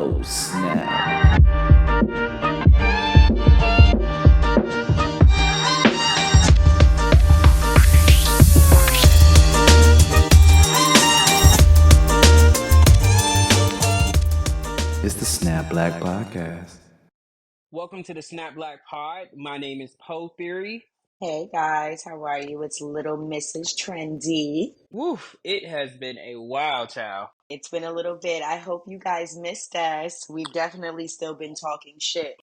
Oh, snap. It's the Snap Black Podcast. Welcome to the Snap Black Pod. My name is Poe Theory. Hey guys, how are you? It's little Mrs. Trendy. Woof, it has been a while, child. It's been a little bit. I hope you guys missed us. We've definitely still been talking shit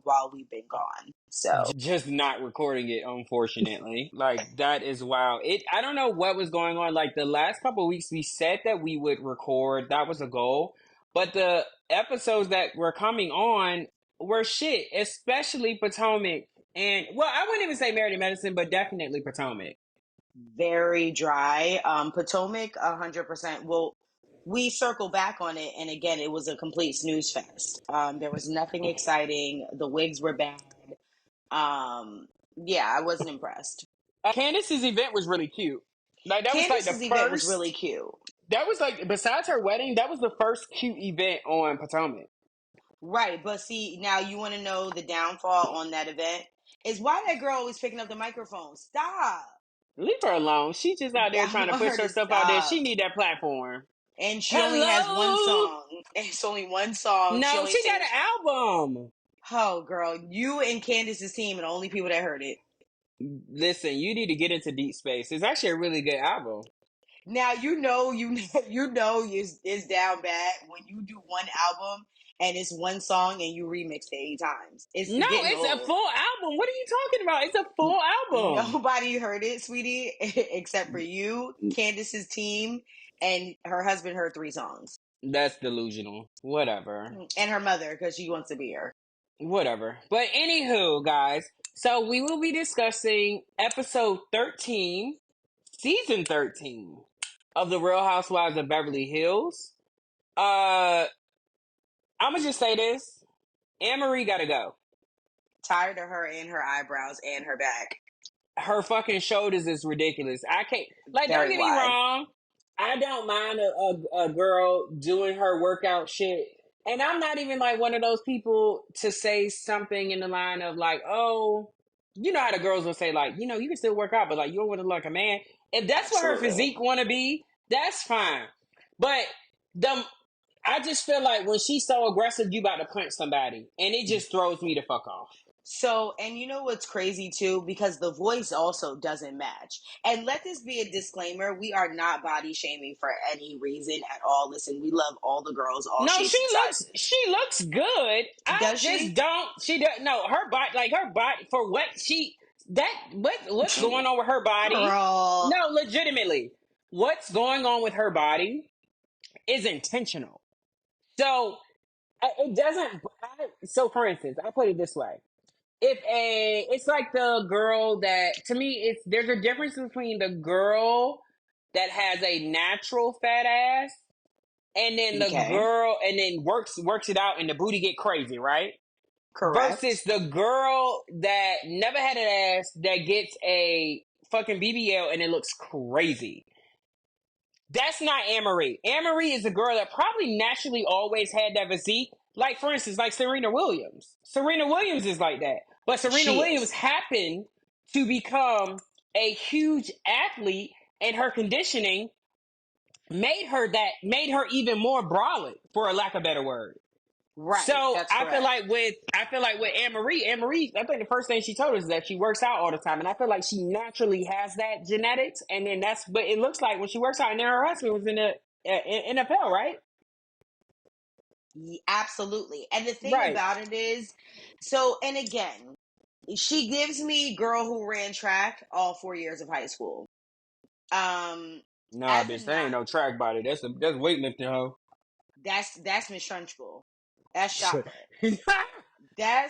while we've been gone. So Just not recording it, unfortunately. Like, that is wild. I don't know what was going on. Like, the last couple of weeks, we said that we would record. That was a goal. But the episodes that were coming on were shit, especially Potomac. And, well, I wouldn't even say Married to Medicine, but definitely Potomac. very dry. Potomac, 100%. Well, we circle back on it, and again, it was a complete snooze fest. There was nothing exciting. The wigs were bad. Yeah, I wasn't impressed. Candace's event was really cute. Like, that was like the Candace's event was really first. cute. That was like, besides her wedding, that was the first cute event on Potomac. Right, but see, now you want to know the downfall on that event is why that girl always picking up the microphone. Stop. Leave her alone. She's just out there I trying to want push her to herself out there. She stop. need that platform. And she only has one Hello? song. It's only one song. She No, only she got sings. an album. Oh, girl, you and Candace's team are the only people that heard it. Listen, you need to get into Deep Space. It's actually a really good album. Now you know it's down bad when you do one album and it's one song and you remix it 8 times. It's No, getting it's a old. full album. What are you talking about? It's a full album. Nobody heard it, sweetie, except for you, Candace's team, and her husband heard 3 songs. That's delusional. Whatever. And her mother, because she wants to be here. Whatever. But anywho, guys, so we will be discussing episode 13, season 13 of the Real Housewives of Beverly Hills. I'm gonna just say this. Annemarie gotta go. Tired of her and her eyebrows and her back. Her fucking shoulders is ridiculous. I can't, like, don't Very get me wide. wrong. I don't mind a girl doing her workout shit. And I'm not even like one of those people to say something in the line of like, oh, you know how the girls will say like, you know, you can still work out, but like you don't want to look like a man. If that's what her Absolutely. physique want to be, that's fine. But the I just feel like when she's so aggressive, you about to punch somebody, and it just throws me the fuck off. So, and you know what's crazy too? Because the voice also doesn't match. And let this be a disclaimer: we are not body shaming for any reason at all. Listen, we love all the girls, all No, shapes and sizes. she looks good. I Does just she? don't. She does. No, her body for what she what's going on with her body? Girl. No, legitimately, what's going on with her body is intentional. So it doesn't. So for instance, I put it this way: it's like the girl that to me there's a difference between the girl that has a natural fat ass and then the Okay. girl and then works it out and the booty get crazy, right? Correct. Versus the girl that never had an ass that gets a fucking BBL and it looks crazy. That's not Annemarie. Annemarie is a girl that probably naturally always had that physique. Like, for instance, like Serena Williams. Serena Williams is like that. But Serena She Williams is. happened to become a huge athlete, and her conditioning made her even more brolic, for a lack of a better word. Right. So That's correct. I feel like with Annemarie, I think the first thing she told us is that she works out all the time, and I feel like she naturally has that genetics, and then but it looks like when she works out, and then her husband was in the NFL, right? Absolutely. And the thing Right. about it is, so, and again, she gives me girl who ran track all 4 years of high school. Nah, As bitch, a that not, ain't no track body. That's weightlifting, hoe. that's Miss Trunchbull. That's Chakra. That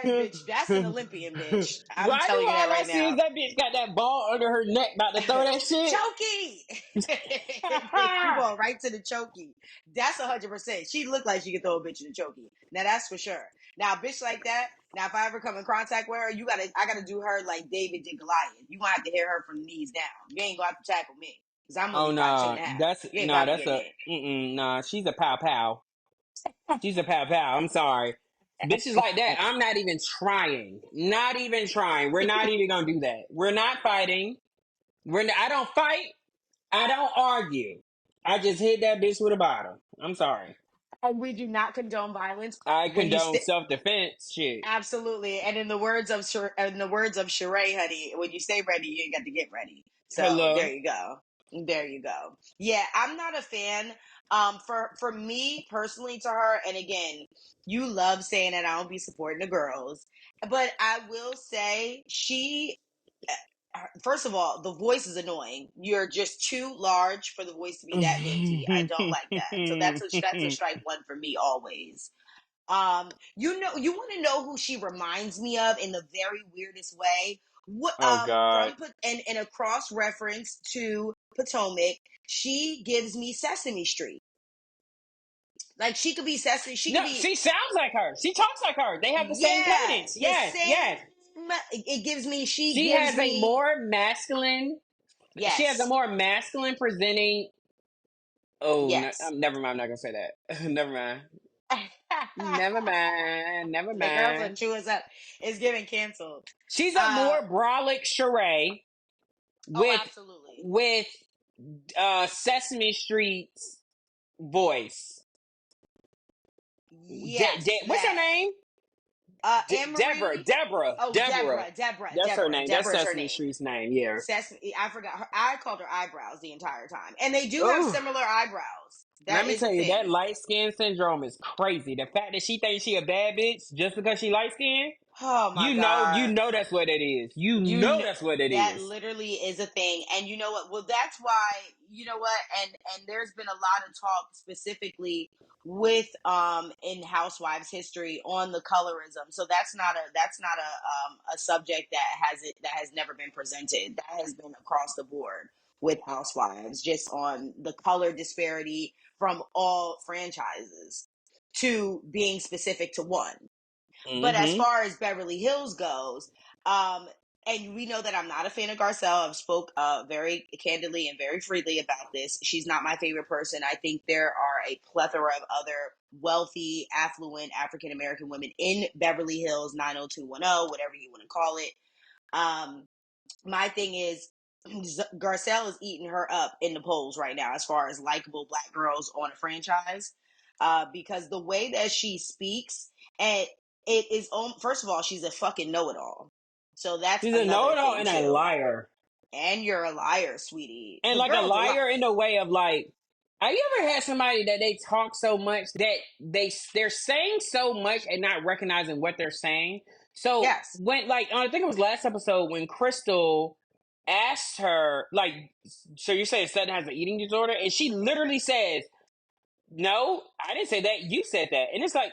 bitch. That's an Olympian bitch. I'm Why do telling you that all I right see is now. that bitch got that ball under her neck about to throw that shit? Chokey. You going right to the chokey. That's 100%. She looked like she could throw a bitch in the chokey. Now that's for sure. Now a bitch like that. Now if I ever come in contact with her, I gotta do her like David did Goliath. You gonna have to hit her from the knees down. You ain't gonna have to tackle me because I'm Oh only 5'2" no, and a half. that's You ain't no, about to that's get a hit. nah. She's a pow pow. She's a pow pow. I'm sorry. Bitches like that, I'm not even trying. Not even trying. We're not even gonna do that. We're not fighting. I don't fight. I don't argue. I just hit that bitch with a bottle. I'm sorry. And we do not condone violence. I When you condone self defense shit. absolutely, and in the words of Sheree, honey, when you stay ready, you ain't got to get ready. So there Hello. you go. There you go. Yeah, I'm not a fan. For me personally, to her, and again, you love saying that I don't be supporting the girls, but I will say she. First of all, the voice is annoying. You're just too large for the voice to be that minty. I don't like that. So that's a strike one for me always. You want to know who she reminds me of in the very weirdest way? What Oh God. and a cross reference to Potomac, she gives me Sesame Street. Like she could be Sesame, she No, could be she sounds like her. She talks like her. They have the same yeah, cadence. the Yes, same. yes. It gives me. She She gives has a me more masculine. She has a yes, more masculine presenting. Oh, no, yes. never mind. I'm not gonna say that. Never mind. Never mind. Never The girls will mind. chew us up. It's getting canceled. She's a Uh more brolic Sheree oh, with absolutely. with Sesame Street's voice. Yes, What's her that name? Anne-Marie. Oh, Deborah. That's her name. That's Deborah's her Sesame name. Street's name. Yeah. Sesame, I forgot her. I called her eyebrows the entire time, and they do have Ooh. similar eyebrows. Let That me is a tell you, that thing. light skin syndrome is crazy. The fact that she thinks she a bad bitch just because she light skinned, Oh my you god. know that's what it is. You You know kn- that's what it that is. literally is a thing, and you know what, well that's why, you know what, and there's been a lot of talk specifically with in Housewives history on the colorism. So that's not a subject that has never been presented. That has been across the board with Housewives, just on the color disparity from all franchises to being specific to one. But as Mm-hmm. far as Beverly Hills goes, um, and we know that I'm not a fan of Garcelle. I've spoke very candidly and very freely about this. She's not my favorite person. I think there are a plethora of other wealthy, affluent African American women in Beverly Hills, 90210, whatever you want to call it. Um, my thing is, Garcelle is eating her up in the polls right now as far as likable black girls on a franchise, because the way that she speaks, and it is, first of all, she's a fucking know-it-all, so that's She's a another know-it-all thing and a too. liar. And you're a liar, sweetie. And The like a girl's a liar. liar in the way of like, have you ever had somebody that they talk so much that they're saying so much and not recognizing what they're saying? So Yes. when like I think it was last episode when Crystal asked her like, so you say Sutton has an eating disorder, and she literally says, "No, I didn't say that. You said that," and it's like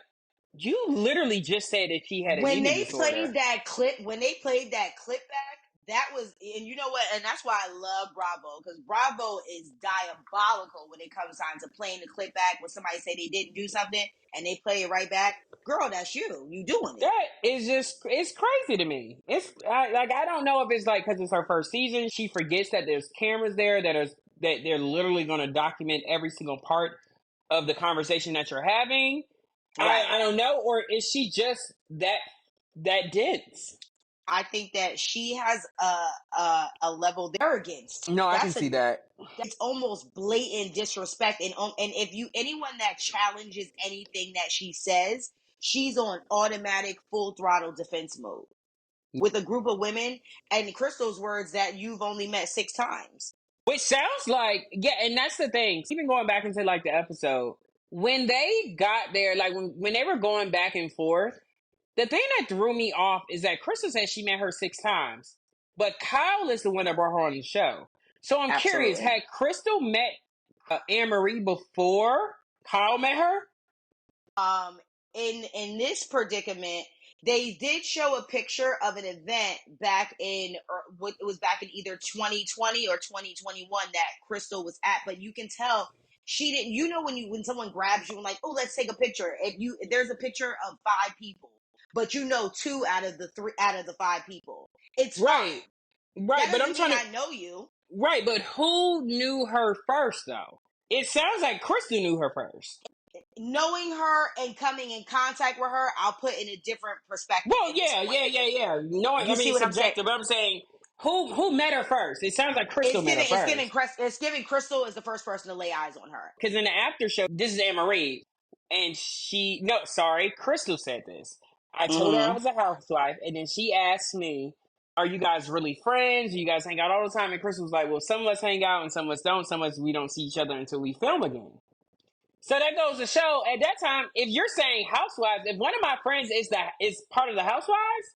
you literally just said that she had an When eating they disorder. played that clip, back, that was, and you know what, and that's why I love Bravo, because Bravo is diabolical when it comes time to playing the clip back when somebody say they didn't do something and they play it right back. Girl, that's you doing it. That is just it's crazy to me. Like I don't know if it's like because it's her first season, she forgets that there's cameras there that they're literally going to document every single part of the conversation that you're having. Right. I don't know, or is she just that dense? I think that she has a level of arrogance. No, I can see that. It's almost blatant disrespect, and if you, anyone that challenges anything that she says, she's on automatic full throttle defense mode with a group of women, and Crystal's words, that you've only met 6 times. Which sounds like, yeah, and that's the thing. Even going back into like the episode, when they got there, like when they were going back and forth, the thing that threw me off is that Crystal said she met her 6 times, but Kyle is the one that brought her on the show. So I'm curious, Absolutely. had Crystal met Annemarie before Kyle met her? um in this predicament, they did show a picture of an event back in, or what, it was back in either 2020 or 2021 that Crystal was at, but you can tell she didn't, you know, when someone grabs you and like, oh, let's take a picture, if there's a picture of 5 people, but you know 2 out of the 5 people, it's Right, fine. That right, but I'm doesn't mean trying to, I know you. right, but who knew her first though? It sounds like Crystal knew her first. knowing her and coming in contact with her, I'll put in a different perspective. Well, yeah. No, You see it's what I'm saying? subjective. But I'm saying who met her first? It sounds like Crystal met her first. It's giving Crystal is the first person to lay eyes on her. Because in the after show, this is Annemarie, and Crystal said this. I told her I was a housewife, and then she asked me, "Are you guys really friends? Do you guys hang out all the time?" And Crystal was like, "Well, some of us hang out, and some of us don't. Some of us we don't see each other until we film again." So that goes to show at that time, if you're saying housewives, if one of my friends is part of the housewives,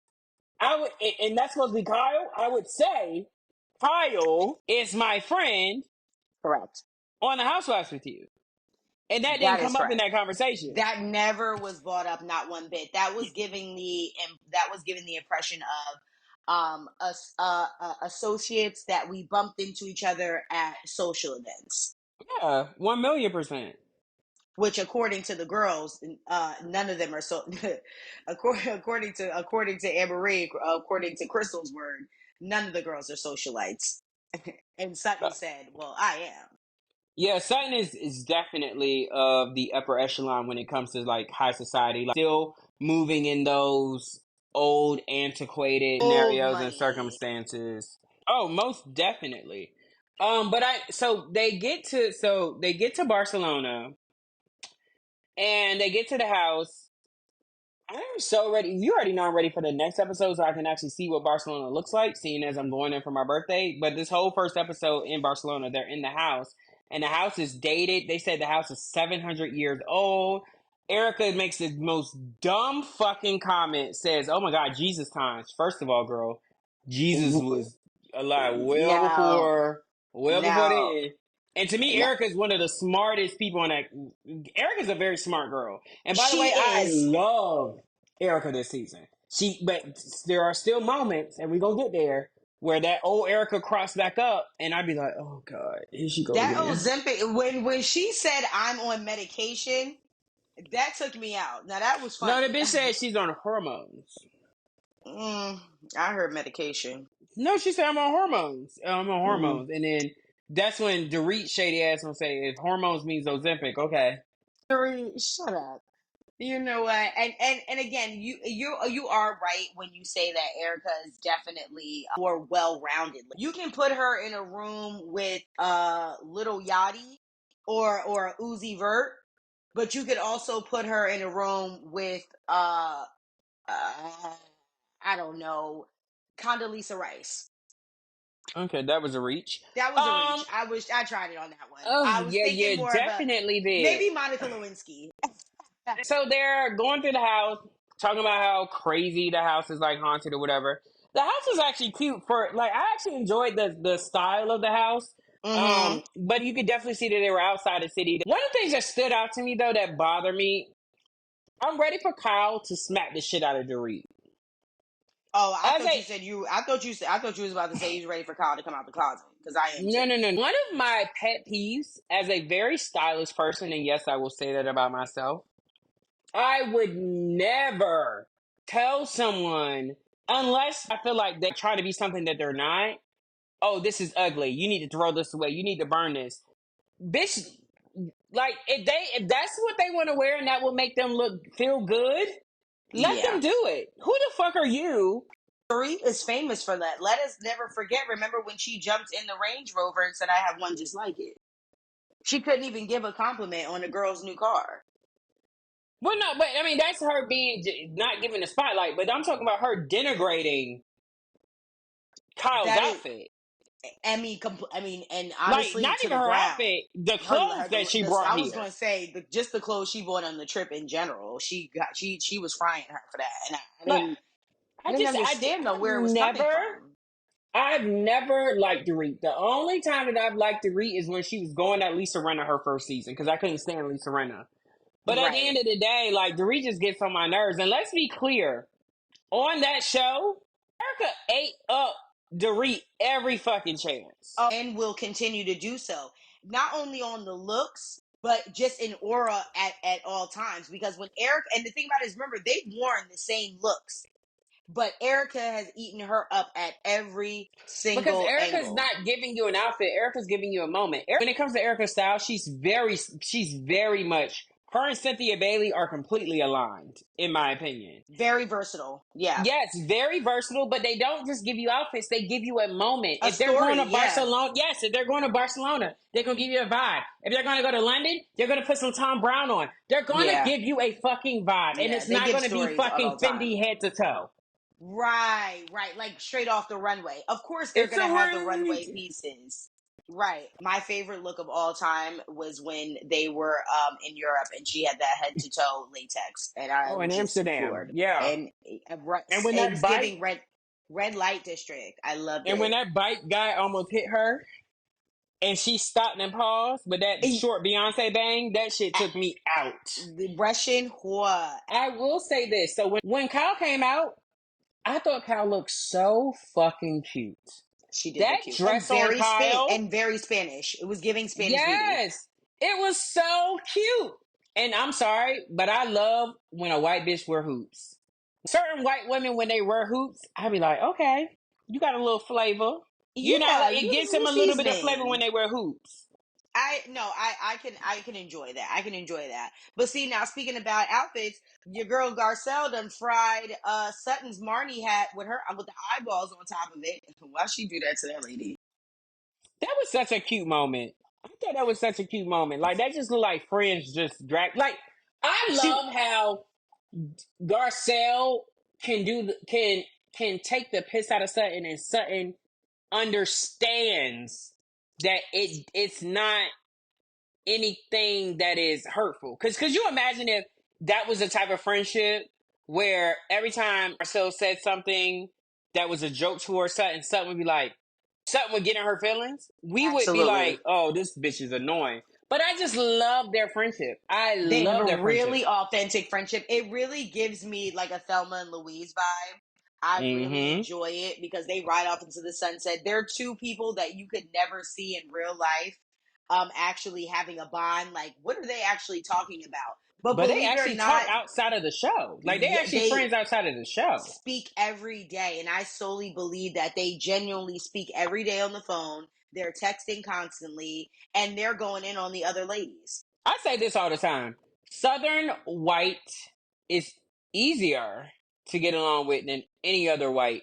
I would, and that's supposed to be Kyle, I would say Kyle is my friend Correct. on the housewives with you. And that didn't That come is up in correct. that conversation. That never was brought up, not one bit. That was giving the impression of associates that we bumped into each other at social events. Yeah, 1,000,000%. Which, according to the girls, none of them are so. according to Annemarie, according to Crystal's word, none of the girls are socialites. And Sutton said, "Well, I am." Yeah, Sutton is definitely of the upper echelon when it comes to like high society. Like, still moving in those old, antiquated Old scenarios and money. circumstances. Oh, most definitely. But they get to Barcelona and they get to the house. I'm so ready. You already know I'm ready for the next episode so I can actually see what Barcelona looks like, seeing as I'm going in for my birthday. But this whole first episode in Barcelona, they're in the house, and the house is dated. They said the house is 700 years old. Erica makes the most dumb fucking comment, says, "Oh my God, Jesus times." First of all, girl, Jesus was alive well before Now, then. And to me, now, Erica is one of the smartest people in that. Erica's a very smart girl. And by the she way, I is. love Erica this season. But there are still moments, and we're gonna get there, where that old Erica crossed back up, and I'd be like, "Oh God, here she go That again." Ozempic, when she said I'm on medication, that took me out. Now that was No, the funny. bitch said she's on hormones. I heard medication. No, she said I'm on hormones. I'm on Mm. hormones, and then that's when Dorit shady ass will say, "If hormones means Ozempic, okay." Shut up. You know what? And again, you are right when you say that Erica is definitely more well-rounded. You can put her in a room with Little Yachty or Uzi Vert, but you could also put her in a room with I don't know, Condoleezza Rice. Okay, that was a reach. That was a reach. I tried it on that one. Oh I was thinking yeah, more of a definitely did. maybe Monica Lewinsky. So they're going through the house, talking about how crazy the house is, like haunted or whatever. The house was actually cute for like I actually enjoyed the style of the house. But you could definitely see that they were outside the city. One of the things that stood out to me though that bothered me, I'm ready for Kyle to smack the shit out of Dorit. Oh, I As thought you a said you. I thought you was about to say you was ready for Kyle to come out the closet because I am too. no. One of my pet peeves as a very stylish person, and yes, I will say that about myself. I would never tell someone unless I feel like they try to be something that they're not. Oh, this is ugly. You need to throw this away. You need to burn this. Bitch, like if that's what they want to wear and that will make them feel good, let them Yeah, do it. Who the fuck are you? Dorit is famous for that. Let us never forget. Remember when she jumped in the Range Rover and said, "I have one just like it." She couldn't even give a compliment on a girl's new car. Well, no, but I mean that's her being not given the spotlight. But I'm talking about her denigrating Kyle's That is, outfit. and Like honestly, not to even the her ground. outfit, the clothes that she brought I was here. going to say just the clothes she bought on the trip in general. She was frying her for that, and Like I didn't understand though where it was coming from. I've never liked Dorit. The only time that I've liked Dorit is when she was going at Lisa Rinna her first season because I couldn't stand Lisa Rinna. But at the Right. end of the day, like Dorit just gets on my nerves. And let's be clear, on that show, Erica ate up Dorit every fucking chance. And will continue to do so, not only on the looks, but just in aura at all times. Because when Eric, and the thing about it is, remember, they've worn the same looks, but Erica has eaten her up at every Because single Erica's angle. not giving you an outfit. Erica's giving you a moment. When it comes to Erica's style, she's very much Her and Cynthia Bailey are completely aligned, in my opinion. Very versatile. Yeah. Yes, very versatile, but they don't just give you outfits, they give you a moment. A If they're going story, to yeah. Barcelona, yes, if they're going to Barcelona, they're going to give you a vibe. If they're going to go to London, they're going to put some Tom Brown on. They're going to Yeah. give you a fucking vibe, and Yeah. it's They not give going to be stories at fucking all time. Fendi head to toe. Right, right. Like straight off the runway. Of course they're It's a gonna have the rage. runway pieces. Right. My favorite look of all time was when they were in Europe and she had that head to toe latex and I Oh, in was just Amsterdam, floored. yeah. And And when it that was bike, giving red light district. I loved and when it. that bike guy almost hit her, and she stopped and paused, but that Eh, short Beyonce bang, that shit took me out. The Russian whore. I will say this. So when Kyle came out, I thought Kyle looked so fucking cute. She did That look cute. And dress on Kyle, very Spanish. It was giving Spanish beauty. yes, it was so cute. And I'm sorry, but I love when a white bitch wear hoops. Certain white women, when they wear hoops, I be like, okay, you got a little flavor. You know, Yeah, it you gives a them little a little bit of flavor when seasoning. they wear hoops. I can enjoy that. I can enjoy that. But see now speaking about outfits, your girl Garcelle done fried Sutton's Marnie hat with her with the eyeballs on top of it. Why she do that to that lady? That was such a cute moment. I thought that was such a cute moment. Like that just looked like friends just drag. Like I She love how Garcelle can take the piss out of Sutton, and Sutton understands that it's not anything that is hurtful. Because could you imagine if that was the type of friendship where every time Garcelle said something that was a joke to her, Sutton would be like, Sutton would get in her feelings. We would be absolutely. like, oh, this bitch is annoying. But I just love their friendship. I They have love a their friendship. really authentic friendship. It really gives me like a Thelma and Louise vibe. I really Mm-hmm. enjoy it because they ride off into the sunset. They're two people that you could never see in real life actually having a bond. Like, what are they actually talking about? But But they believe it or actually talk not, outside of the show. Like they yeah, actually they friends outside of the show. speak every day. And I solely believe that they genuinely speak every day on the phone. They're texting constantly and they're going in on the other ladies. I say this all the time. Southern white is easier to get along with than any other white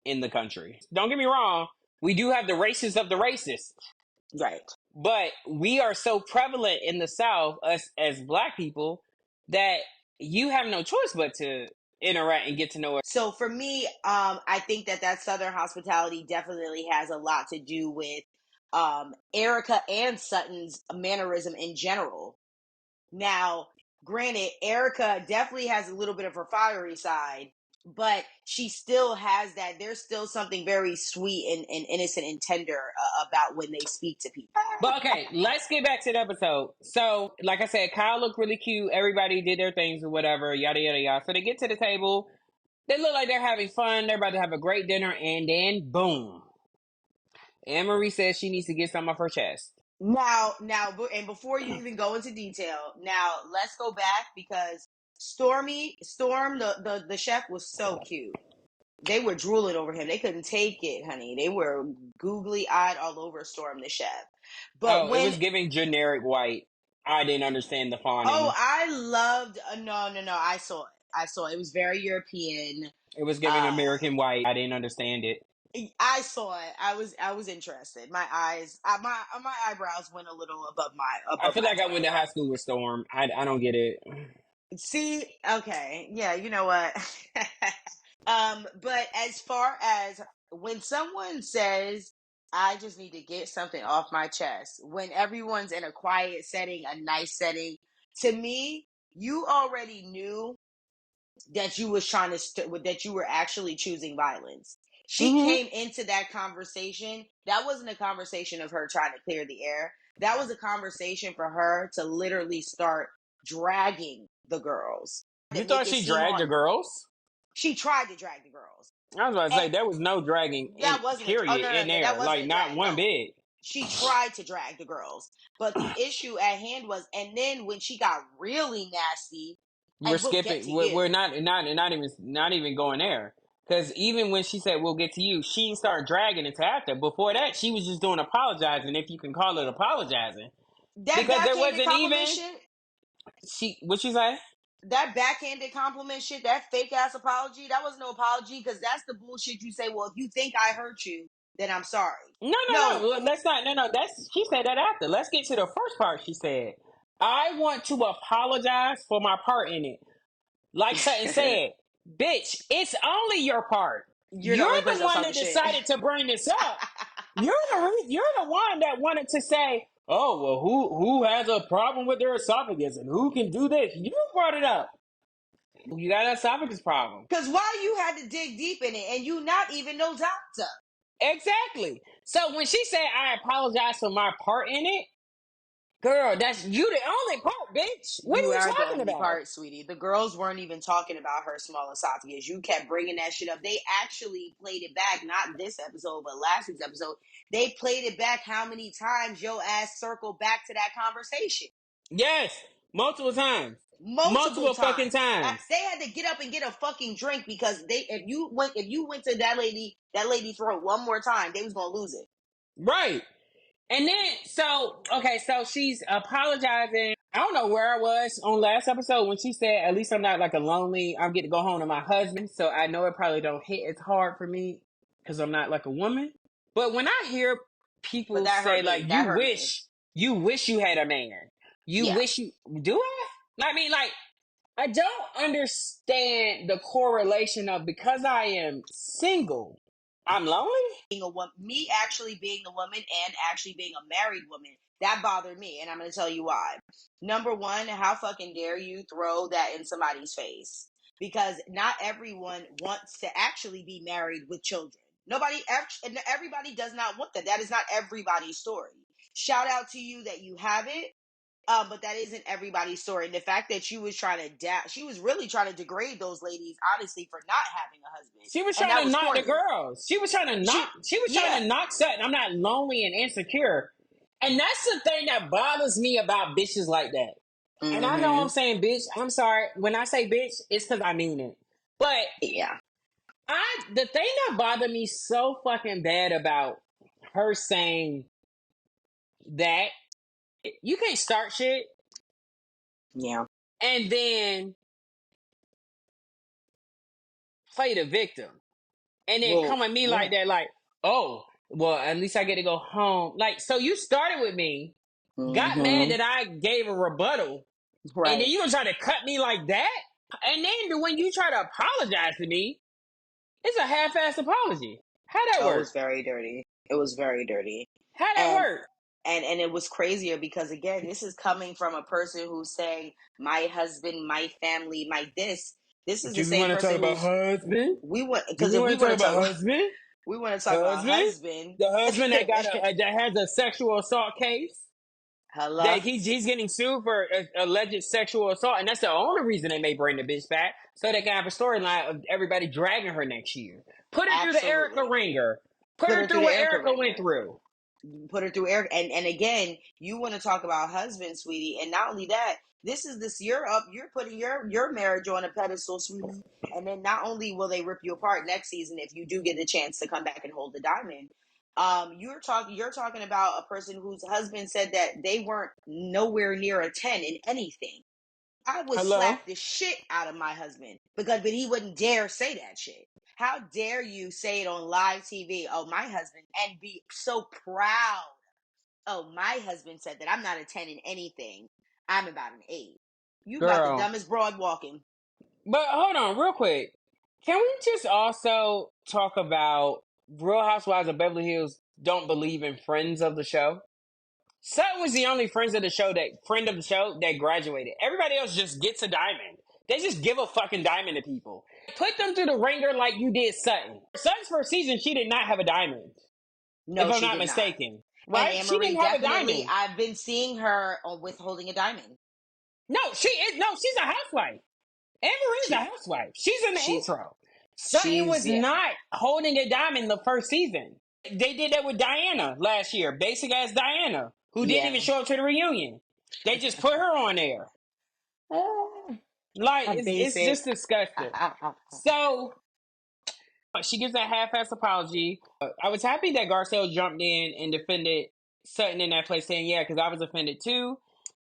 in the country. Don't get me wrong. We do have the racists of the racists, Right. but we are so prevalent in the South, us as black people, that you have no choice but to interact and get to know it. So for me, I think that Southern hospitality definitely has a lot to do with Erica and Sutton's mannerism in general. Now, granted, Erica definitely has a little bit of her fiery side, but she still has that. There's still something very sweet and innocent and tender about when they speak to people. But okay, let's get back to the episode. So, like I said, Kyle looked really cute. Everybody did their things or whatever, yada, yada, yada. So they get to the table. They look like they're having fun. They're about to have a great dinner. And then, boom. Annemarie says she needs to get some off her chest. And before you even go into detail, now let's go back because Storm, the chef was so cute. They were drooling over him. They couldn't take it, honey. They were googly eyed all over Storm the chef. But Oh, it when was giving generic white. I didn't understand the fawning. I loved no, I saw it. I saw it. It was very European. It was giving Uh American white. I didn't understand it. I saw it. I was interested. My eyes, my eyebrows went a little I above feel my like I went to forehead. high school with Storm. I don't get it. See, okay, yeah, you know what? But as far as when someone says, "I just need to get something off my chest," when everyone's in a quiet setting, a nice setting, to me, you already knew that you was trying to that you were actually choosing violence. She Mm-hmm. came into that conversation. That wasn't a conversation of her trying to clear the air. That was a conversation for her to literally start dragging the girls. You That make thought it she seem dragged on. the girls? She tried to drag the girls. I was about to And say there was no dragging in that wasn't a. Oh period no, in no, no, that there. wasn't Like a not drag. one No, bit. she tried to drag the girls, but the issue at hand was, and then when she got really nasty, We're and we'll get skipping. to We're you. not even going there. Because even when she said we'll get to you, she started dragging it to after. Before that, she was just doing apologizing, if you can call it apologizing, because That there came in wasn't even confirmation. What you say? That backhanded compliment shit, that fake ass apology, that was no apology because that's the bullshit you say. Well, if you think I hurt you, then I'm sorry. No. No, Let's not. No. That's she said that after. Let's get to the first part. She said, "I want to apologize for my part in it." Like Sutton said, "Bitch, it's only your part. you're the You're only the person that was one that talking shit. decided to bring this up. You're the one that wanted to say, oh well, who has a problem with their esophagus and who can do this? You brought it up. You got an esophagus problem." Because why you had to dig deep in it and you not even no doctor? Exactly. So when she said I apologize for my part in it, girl, that's you the only part, bitch. What are You you are the talking only about? part, sweetie. The girls weren't even talking about her small esophagus. You kept bringing that shit up. They actually played it back, not this episode, but last week's episode. They played it back how many times your ass circled back to that conversation. Yes, multiple times. Multiple Multiple fucking times. times. They had to get up and get a fucking drink because if you went to that lady throat one more time, they was gonna lose it. Right. And then, so she's apologizing. I don't know where I was on last episode when she said, at least I'm not like a lonely, I'm getting to go home to my husband. So I know it probably don't hit as hard for me because I'm not like a woman. But when I hear But people that hurt say me. like, That hurt me. you wish you had a man. You Yeah. wish you, do I? I mean, like, I don't understand the correlation of because I am single, I'm lonely. Being a woman, me actually being a woman and actually being a married woman, that bothered me, and I'm going to tell you why. Number one, how fucking dare you throw that in somebody's face? Because not everyone wants to actually be married with children. Everybody does not want that. That is not everybody's story. Shout out to you that you have it. But that isn't everybody's story. And the fact that she was she was really trying to degrade those ladies, honestly, for not having a husband. She was And trying that to was knock the corny. girls. She was trying to knock. She was trying Yeah. to knock Sutton. I'm not lonely and insecure, and that's the thing that bothers me about bitches like that. And I know I'm Mm-hmm. saying bitch. I'm sorry when I say bitch, it's because I mean it. But Yeah. the thing that bothered me so fucking bad about her saying that you can't start shit Yeah. and then play the victim. And then Well, come at me yeah. like that, like, oh, well, at least I get to go home. Like, so you started with me, got mad Mm-hmm. that I gave a rebuttal, and then Right. you gonna try to cut me like that? And then when you try to apologize to me, it's a half-assed apology. How that Oh, it work? was very dirty. It was very dirty. How that And work? and it was crazier because again, this is coming from a person who's saying my husband, my family, my this. This is Do the we same want to talk person about who's husband? we want Do because we if want we to talk want to about talk husband? we want to talk about Husband? husband. The husband that got that has a sexual assault case? Hello. That he's getting sued for alleged sexual assault, and that's the only reason they may bring the bitch back, so they can have a storyline of everybody dragging her next year. Put her through the Erica Absolutely. ringer. Put Put her her through through the what Erica Erica went ringer. through. Put her through Eric. And again, you want to talk about husband, sweetie. And not only that, you're putting your marriage on a pedestal, sweetie. And then not only will they rip you apart next season if you do get the chance to come back and hold the diamond, you're talking about a person whose husband said that they weren't nowhere near a 10 in anything. I would Hello, slap the shit out of my husband but he wouldn't dare say that shit. How dare you say it on live TV? Oh, my husband, and be so proud. Oh, my husband said that I'm not a 10 in anything. I'm about an 8. You about the girl. dumbest broad walking. But hold on, real quick. Can we just also talk about Real Housewives of Beverly Hills don't believe in friends of the show? Sutton was the only friend of the show that graduated. Everybody else just gets a diamond. They just give a fucking diamond to people. Put them through the ringer like you did Sutton. Sutton's first season, she did not have a diamond, if No, I'm she not did not. mistaken. And Right? She Annemarie didn't have a definitely, diamond. I've been seeing her with holding a diamond. No, she's a housewife. Annemarie is a She, housewife. She's in the she's, intro. Sutton was yeah. not holding a diamond the first season. They did that with Diana last year. Basic ass Diana, who didn't even Yeah. show up to the reunion. They just put her on there. Like, it's just Basic. disgusting. So she gives that half-ass apology. I was happy that Garcelle jumped in and defended Sutton in that place, saying, yeah, because I was offended too.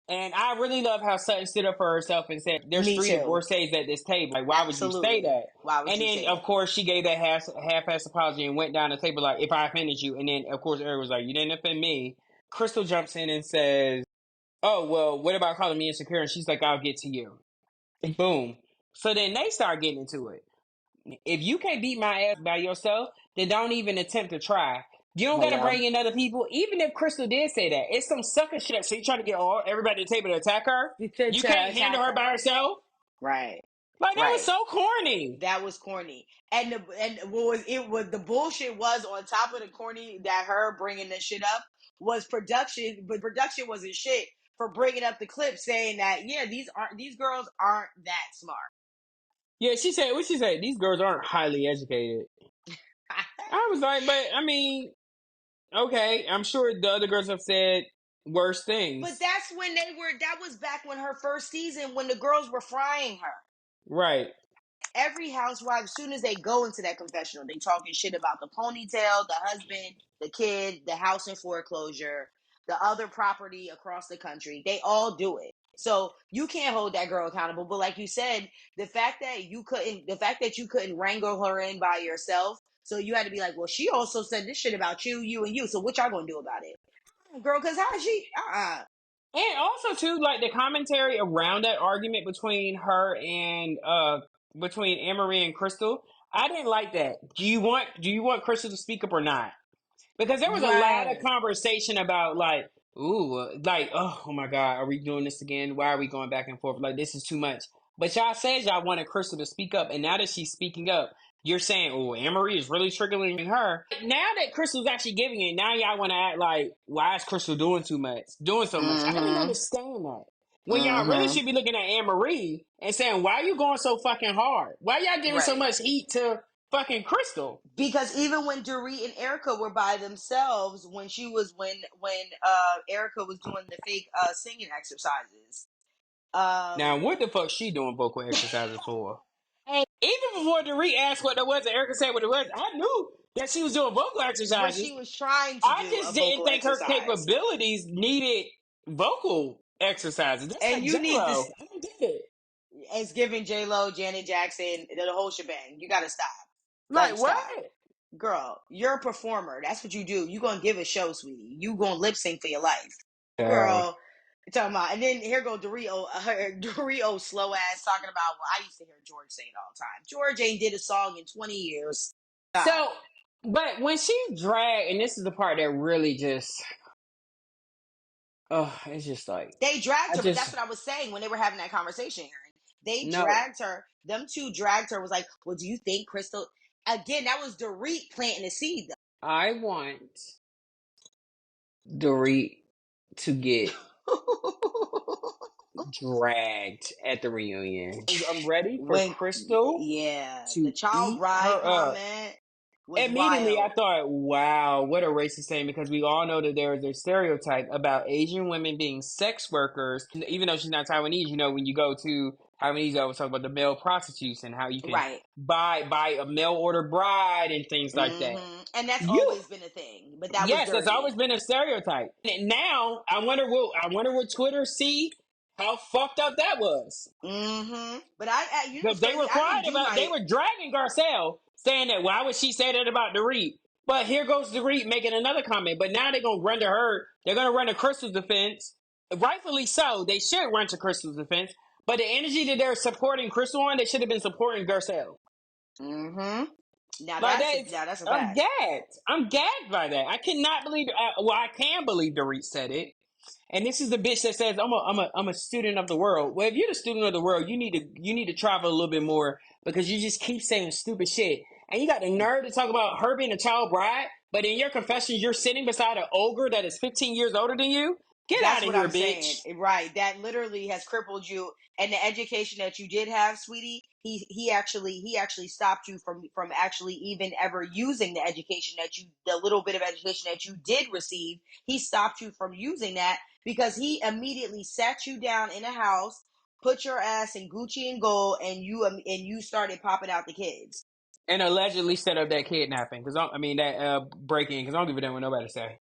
And I really love how Sutton stood up for herself and said, "There's Me three too. divorcees at this table. Like, why would you say Absolutely. that?" Why would And you then, say of that? course, she gave that half-ass apology and went down the table like, "If I offended you," and then, of course, Eric was like, "You didn't offend me." Crystal jumps in and says, "Oh, well, what about calling me insecure?" And she's like, "I'll get to you." And boom. So then they start getting into it. If you can't beat my ass by yourself, then don't even attempt to try. You don't got to Hello. bring in other people. Even if Crystal did say that, it's some sucker shit. So you trying to get everybody to the table to attack her? To You can't attack handle her by her. herself? Right. Like, that was Right. so corny. That was corny. And what was it was the bullshit was on top of the corny that her bringing this shit up was production, but production wasn't shit for bringing up the clip saying that yeah, these girls aren't that smart. Yeah, she said, what she said? These girls aren't highly educated. I was like, but I mean, okay, I'm sure the other girls have said worse But things. that's when that was back when her first season when the girls were frying her. Right. Every housewife, as soon as they go into that confessional, they talking shit about the ponytail, the husband, the kid, the house in foreclosure, the other property across the country. They all do it. So you can't hold that girl accountable. But like you said, the fact that you couldn't wrangle her in by yourself, so you had to be like, well, she also said this shit about you, you, and you. So what y'all gonna do about it, girl? Because how is she? And also too, like the commentary around that argument between her and between Annemarie and Crystal, I didn't like that. Do you want Crystal to speak up or not? Because there was a lot of Right. conversation about like, ooh, like, oh my God, are we doing this again? Why are we going back and forth? Like, this is too much. But y'all said y'all wanted Crystal to speak up, and now that she's speaking up, you're saying, oh, Anne-Marie is really triggering her. Now that Crystal's actually giving it, now y'all want to act like, why is Crystal doing so much? I didn't Mm-hmm. understand that. When y'all really Mm-hmm. should be looking at Anne-Marie and saying, why are you going so fucking hard? Why y'all giving so Right. much heat to fucking Crystal? Because even when Dorit and Erica were by themselves, when Erica was doing the fake singing exercises, Now, um, what the fuck she doing vocal exercises for? And even before Dorit asked what it was and Erica said what it was, I knew that she was doing vocal what exercises. she was trying to I do a just didn't vocal think her exercise, capabilities needed vocal exercises. That's and like you need to. J-Lo. I don't get it. It's giving J Lo, Janet Jackson, the whole shebang. You gotta stop. Like Like, what? stop. Girl, you're a performer. That's what you do. You gonna give a show, sweetie. You gonna lip sync for your life, girl. Talking about, and then here go Dorito slow ass talking about. Well, I used to hear George say it all the time. George ain't did a song in 20 years. Stop. So, but when she dragged, and this is the part that really just, oh, it's just like, They dragged I her, but that's just, what I was saying when they were having that conversation, Aaron. They no, dragged her. Them two dragged her. Was like, well, do you think Crystal? Again, that was Dorit planting the seed. I want Dorit to get dragged at the reunion. I'm ready for when Crystal yeah, the to child eat bride her up. comment was Immediately, I wild. thought, wow, what a racist thing, because we all know that there is a stereotype about Asian women being sex workers. Even though she's not Taiwanese, when you go to Taiwanese, I always talk about the male prostitutes and how you can Right. buy a mail order bride and things like that. And that's You always been a thing, but that was Yes, that's always dirty. been a stereotype. And now I wonder will Twitter see how fucked up that was. But you know Because what's they crazy? were I didn't quiet do about, they my. were dragging Garcelle, saying that why would she say that about Dorit? But here goes Dorit making another comment. But now they're gonna run to her. They're gonna run to Crystal's defense, rightfully so. They should run to Crystal's defense. But the energy that they're supporting Crystal on, they should have been supporting Garcelle. Mm-hmm. Now Like that's that, a, now that's a I'm fact. gagged. I'm gagged by that. I cannot believe. Well, I can believe Dorit said it. And this is the bitch that says I'm a student of the world. Well, if you're the student of the world, you need to travel a little bit more, because you just keep saying stupid shit. And you got the nerve to talk about her being a child bride, but in your confessions you're sitting beside an ogre that is 15 years older than you. Get out That's of what here, I'm bitch. saying. Right. That literally has crippled you. And the education that you did have, sweetie, he actually stopped you from actually even ever using the little bit of education that you did receive. He stopped you from using that because he immediately sat you down in a house, put your ass in Gucci and gold, and you started popping out the kids. And allegedly set up that kidnapping, because that break-in, because I don't give a damn what nobody say.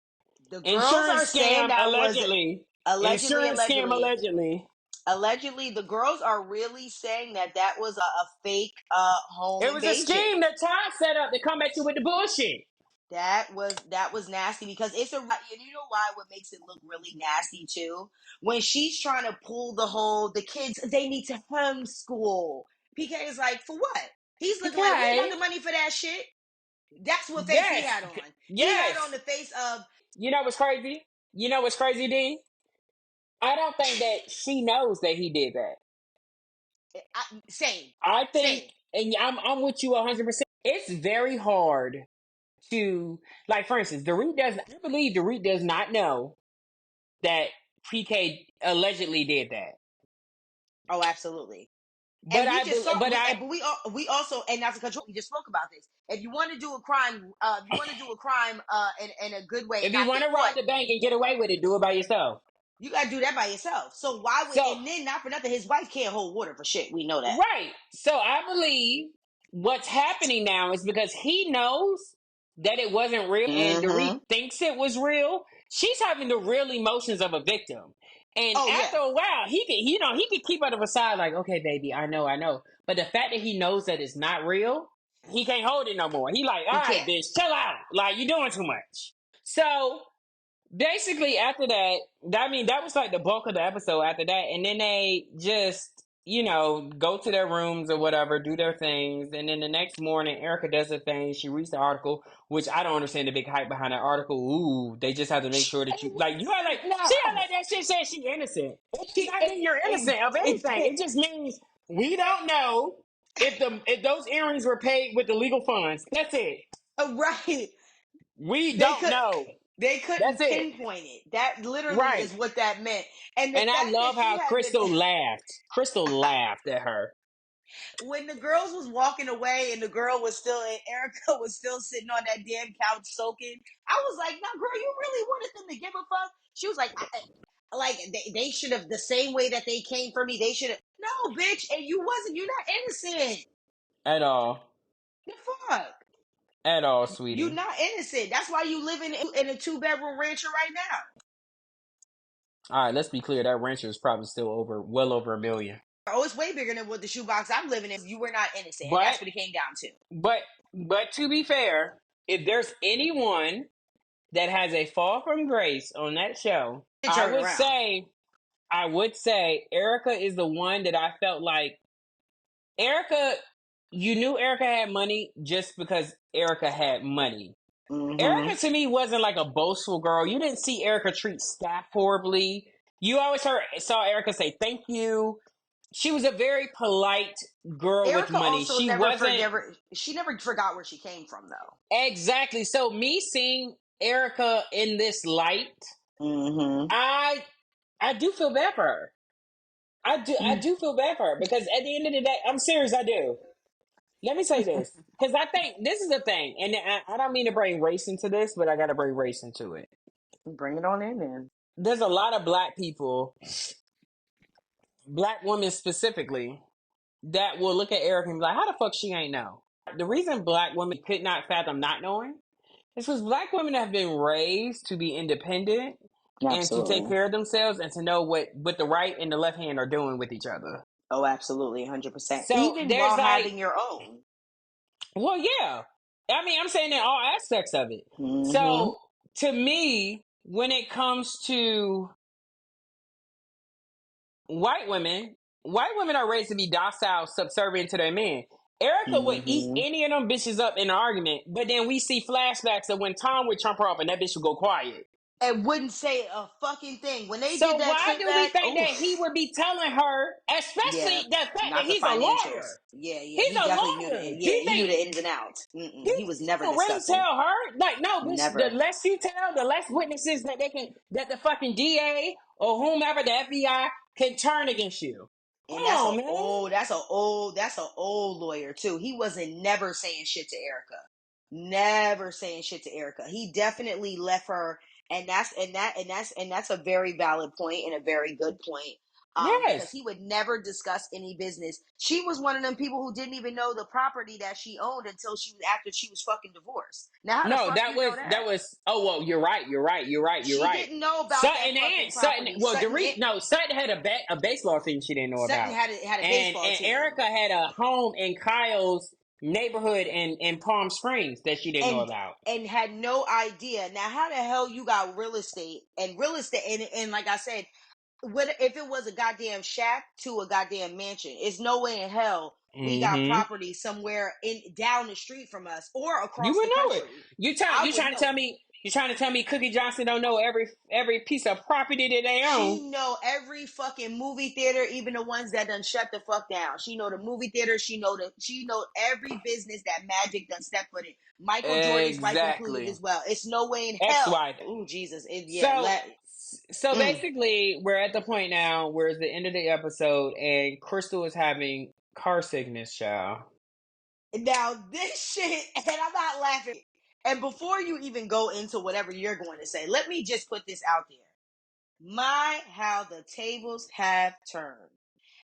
The girls are Insurance saying scam, that was allegedly. Allegedly, Insurance scam allegedly. allegedly. Allegedly, the girls are really saying that that was a fake home It was a invasion. scheme that Todd set up to come at you with the bullshit. That was nasty because it's a, and you know why, what makes it look really nasty too, when she's trying to pull the kids they need to homeschool. PK is like, for what? He's looking like, we ain't got Okay. the money for that shit. That's what face he Yes. had on. He had on Yes. the face of, You know what's crazy? You know what's crazy, D? I don't think that she knows that he did that. same, I think, same. and I'm with you 100%. It's very hard to, like, for instance, I believe Dorit does not know that PK allegedly did that. Oh, absolutely. But And we I, just saw, but I, but we also, and that's a control. We just spoke about this. If you want to do a crime, in a good way and if you not want get to caught, rob the bank and get away with it, do it by yourself. you got to do that by yourself. So why would, So and then not for nothing, his wife can't hold water for shit. We know that. right. So I believe what's happening now is because he knows that it wasn't real and Dorit Mm-hmm. thinks it was real. She's having the real emotions of a victim. And Oh yeah, after a while, he could keep out of a side like, okay, baby, I know. But the fact that he knows that it's not real, he can't hold it no more. He like, all he right, can't. bitch, chill out. Like, you're doing too much. So basically after that, that was like the bulk of the episode after that. And then they just, go to their rooms or whatever, do their things. And then the next morning, Erica does her thing. She reads the article, which I don't understand the big hype behind that article. Ooh, they just have to make sure that she had like that shit says she's innocent. It does not mean you're innocent of anything. It just means we don't know if those earrings were paid with the legal funds. That's it. Right. We They don't could. know. They That's couldn't it. pinpoint it. That literally Right. is what that meant. And the And I fact that love she how had been, Crystal laughed. Crystal laughed at her. when the girls was walking away and the girl was still, and Erica was still sitting on that damn couch soaking, I was like, "No, girl, you really wanted them to give a fuck?" She was like, "Like they should have, the same way that they came for me. They should have." No, bitch, and you wasn't. You're not innocent. At all. The fuck. At all, You're sweetie. not innocent. That's why you live in a 2-bedroom rancher right now. All right, let's be clear. That rancher is probably still well over $1 million. Oh, it's way bigger than what the shoebox I'm living in. You were not innocent, and But, that's what it came down to. but, but to be fair, if there's anyone that has a fall from grace on that show, Turn around. I would say Erica is the one that I felt like Erica. You knew Erica had money just because Erica had money. Mm-hmm. Erica to me wasn't like a boastful girl. You didn't see Erica treat staff horribly. You always saw Erica say thank you. She was a very polite girl with Erica money. also She wasn't she never forgot where she came from, though. exactly. So me seeing Erica in this light, Mm-hmm. I I do feel bad for her. I do feel bad for her because at the end of the day, I'm serious. I do. Let me say this because I think this is the thing, and I don't mean to bring race into this, but I got to bring race into it. Bring it on in, then. There's a lot of black people, black women specifically, that will look at Erica and be like, how the fuck she ain't know? The reason black women could not fathom not knowing is because black women have been raised to be independent and to take Absolutely. care of themselves and to know what the right and the left hand are doing with each other. Oh, absolutely, 100%. So Even there's while like, having your own. well, yeah. I mean, I'm saying in all aspects of it. Mm-hmm. So to me, when it comes to white women, white women are raised to be docile, subservient to their men. Erica would eat Mm-hmm. any of them bitches up in an argument, but then we see flashbacks of when Tom would trump her off and that bitch would go quiet. And wouldn't say a fucking thing when they So did that why clip do we back. think that Oh, he would be telling her, yeah, especially the fact that not the he's a financials. lawyer? Yeah, He's he a definitely knew lawyer. the. Do Yeah, you he knew think the ins and outs. he He was never would really discussing. tell her? Like, no, bitch, the Never. less you tell, the less witnesses that the fucking DA or whomever the FBI can turn against you. And Come on, man. that's a old lawyer too. He wasn't never saying shit to Erica. Never saying shit to Erica. He definitely left her, and that's a very valid point and a very good point. Because Yes. he would never discuss any business. She was one of them people who didn't even know the property that she owned until after she was fucking divorced. Now, how the No, fuck you know that that? was. Oh well, you're right. You're right. You're right. You're She right. didn't know about that Sutton fucking and Sutton. property. Well, no, Sutton had a baseball team she didn't know Sutton about, had a and baseball team. Erica had a home in Kyle's neighborhood in Palm Springs that she didn't know and about. and had no idea. Now, how the hell you got real estate and like I said, what if it was a goddamn shack to a goddamn mansion? It's no way in hell we got Mm-hmm. property somewhere in down the street from us or You across would the know it. country. You I would trying to know tell it. me? You trying to tell me Cookie Johnson don't know every piece of property that they own? She know every fucking movie theater, even the ones that done shut the fuck down. She know the movie theater. She know every business that Magic done step foot in. Michael Jordan's wife included Exactly. as well. It's no way in X hell. Y. Oh Jesus, yeah. So so Mm. basically, we're at the point now where it's the end of the episode, and Crystal is having car sickness, child. Now this shit, and I'm not laughing. And before you even go into whatever you're going to say, let me just put this out there. My, how the tables have turned.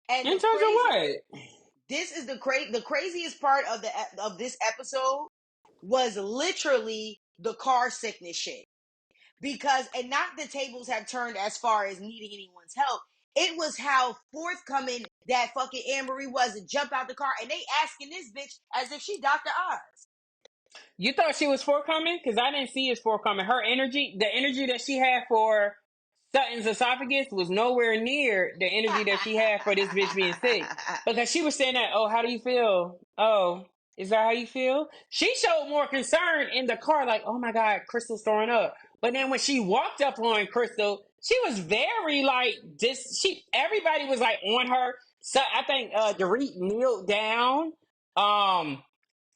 And In the terms of crazy, what? this is the craziest part of this episode was literally the car sickness shit. Because, and not the tables have turned as far as needing anyone's help. It was how forthcoming that fucking Annemarie was to jump out the car, and they asking this bitch as if she Dr. Oz. You thought she was forthcoming? Because I didn't see it forthcoming. Her energy, the energy that she had for Sutton's esophagus was nowhere near the energy that she had for this bitch being sick. Because she was saying that, oh, how do you feel? Oh, is that how you feel? She showed more concern in the car, like, oh my God, Crystal's throwing up. But then when she walked up on Crystal, she was very like everybody was like on her. So I think Dorit kneeled down. Um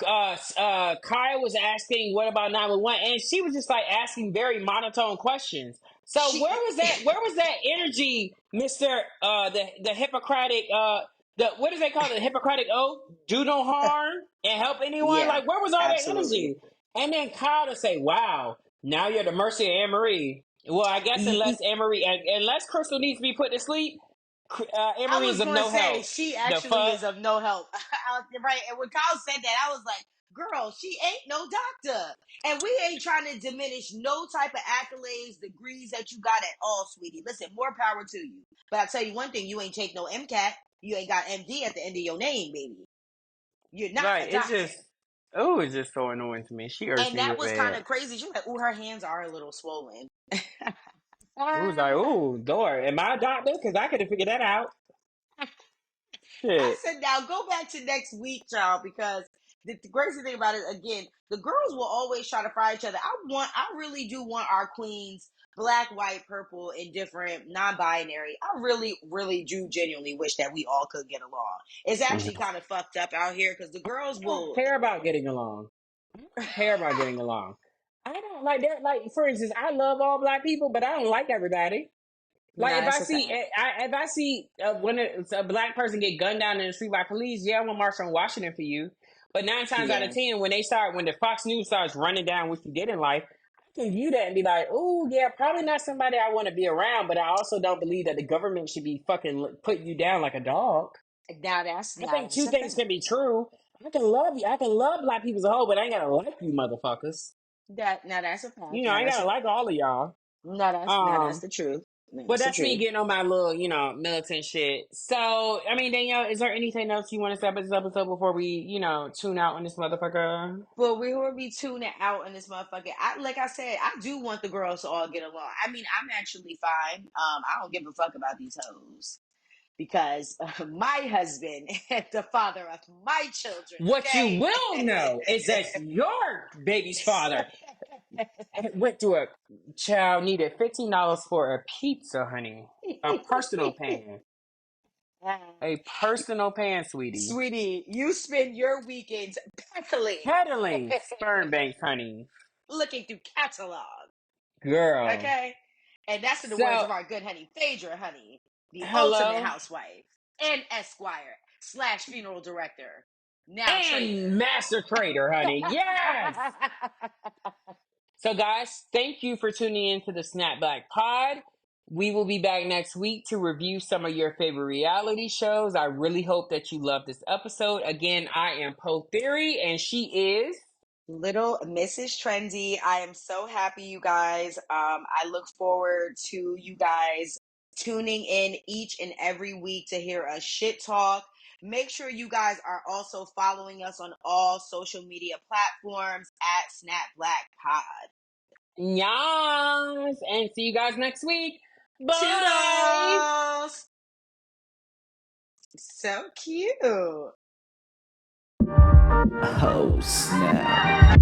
Kaya was asking, "What about 911?" And she was just like asking very monotone questions. So she where was that? Where was that energy, Mister? The Hippocratic the what do they call it? The Hippocratic oath: do no harm and help anyone. Yeah, Like where was all that absolutely. energy? And then Kyle to say, "Wow, now you're at the mercy of Anne-Marie." Well, I guess unless Crystal needs to be put to sleep, I Anne-Marie is was of going to no say help. she The actually fuck. is of no help. Right. And when Kyle said that, I was like, girl, she ain't no doctor. And we ain't trying to diminish no type of accolades, degrees that you got at all, sweetie. Listen, more power to you. But I'll tell you one thing, you ain't take no MCAT. You ain't got MD at the end of your name, baby. You're not a Right. doctor. It's just so annoying to me. She irks And me that real was kind bad. of crazy. She was like, ooh, her hands are a little swollen. It was like, oh, Lord, am I a doctor? Because I could have figured that out. I Shit. said, now go back to next week, child, because the crazy thing about it, again, the girls will always try to fry each other. I really do want our queens, black, white, purple, indifferent, non-binary. I really, really do genuinely wish that we all could get along. It's actually Mhm. kind of fucked up out here because the girls I don't will. care about getting along. I don't care about getting along. I don't like that. Like, for instance, I love all black people, but I don't like everybody. Like Nah, that's a fact. if I see when it's a black person get gunned down in the street by police, yeah, I'm gonna march on Washington for you. But 9 times out Yeah. of 10, when the Fox News starts running down what you did in life, I can view that and be like, oh yeah, probably not somebody I want to be around. But I also don't believe that the government should be fucking putting you down like a dog. I Now think that's two a things fact. can be true. I can love you. I can love black people as a whole, but I ain't gotta like you motherfuckers. That now that's a fact. I ain't gotta like all of y'all. Now that's Um, the truth. Now But that's the that's me truth. getting on my little, militant shit. So, I mean, Danielle, is there anything else you want to say about this episode before we, tune out on this motherfucker? Well, we will be tuning out on this motherfucker. Like I said, I do want the girls to all get along. I mean, I'm actually fine. I don't give a fuck about these hoes because my husband, the father of my children, What you okay. will know is that your baby's father went to a child needed $15 for a pizza, honey. A personal pan. A personal pan, sweetie. Sweetie, you spend your weekends peddling, Peddling sperm banks, honey. looking through catalog, Girl. okay? And that's in the words So, of our good honey, Phaedra, honey, the ultimate hello. housewife and esquire slash funeral director, now And trader. master trader, honey. Yes. So, guys, thank you for tuning in to the Snap Black Pod. We will be back next week to review some of your favorite reality shows. I really hope that you love this episode. Again, I am Poe Theory, and she is Little Mrs. Trendy. I am so happy, you guys. I look forward to you guys tuning in each and every week to hear us shit talk. Make sure you guys are also following us on all social media platforms at Snap Black Pod. Yes, and see you guys next week. Bye. Toodles! So cute. Oh, snap.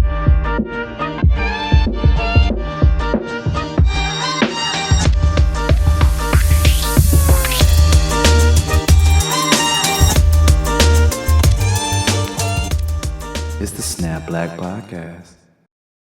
It's the Snap Black Podcast.